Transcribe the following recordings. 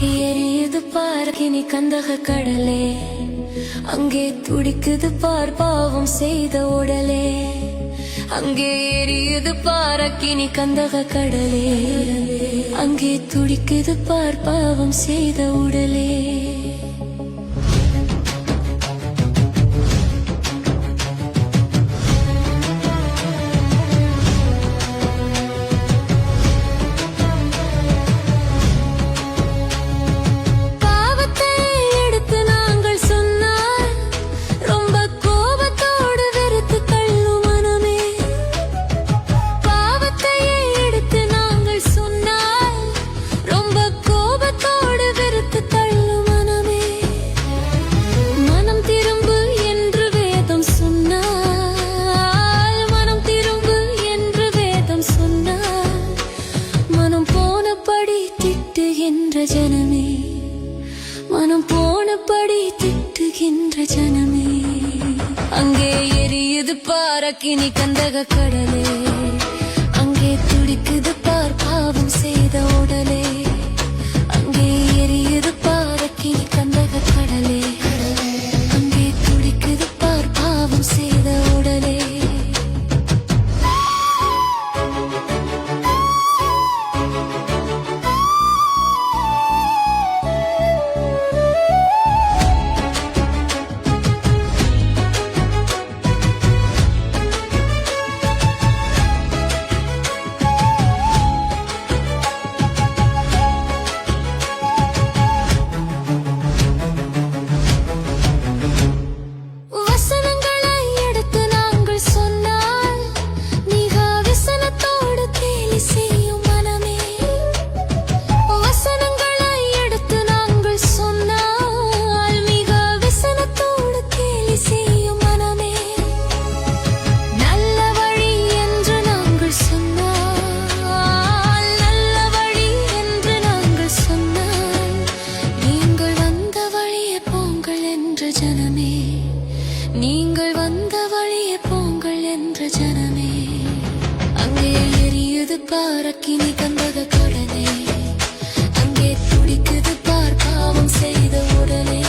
எரியுது பார்க்கினி கந்தக கடலே, அங்கே துடிக்குது பார் பாவம் செய்த உடலே. அங்கே எரியுது பாரக்கினி கந்தக கடலே, அங்கே துடிக்குது பார் பாவம் செய்த உடலே. ஜனமே மனம் போனபடி திட்டுகின்ற ஜனமே, அங்கே எரியுது பாரக்கினி கந்தக கடலே, அங்கே துடிக்குது பார் பாவம் செய்த உடலே. அங்கே எரியுது பாரக்கினி கந்தக கடலே, அங்கே துடிக்குது பார் பாவம் செய்த உடலே. நீங்கள் வந்த வழியே போங்கள் என்ற ஜனமே, அங்கே எரியுது பாரக்கினி கந்தக கடலே, அங்கே துடிக்குது பார் பாவம் செய்த உடலே.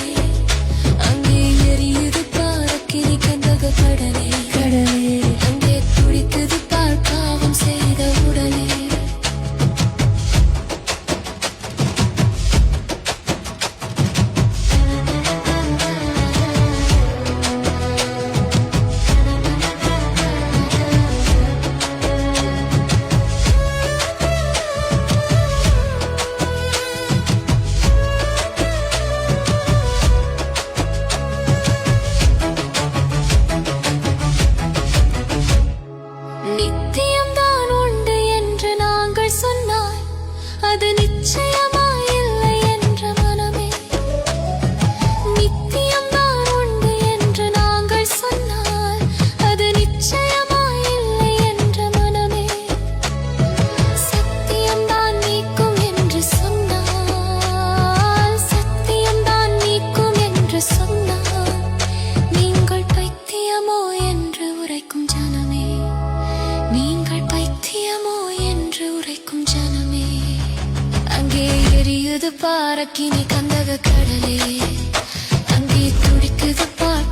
அங்கே எரியுது பாரக்கினி கந்தக கடலே, அங்கே துடிக்குது பார் பாவம் செய்த உடலே. நித்தியம்தான் உண்டு என்று நாங்கள் சொன்னால் அது நிச்சயமாயில்லை என்ற மனமே. நித்தியம்தான் உண்டு என்று நாங்கள் சொன்னால் அது நிச்சயமாயில்லை என்ற மனமே. சத்தியம்தான் நீக்கும் என்று சொன்னால், சத்தியம்தான் நீக்கும் என்று சொன்னால், நீங்கள் பைத்தியமோ என்று உரைக்கும் ஜனமே, நீங்கள் பைத்தியமோ என்று உரைக்கும் ஜனமே. அங்கே எரியுது பாரக்கினி கந்தக கடலே, அங்கே துடிக்குது பார்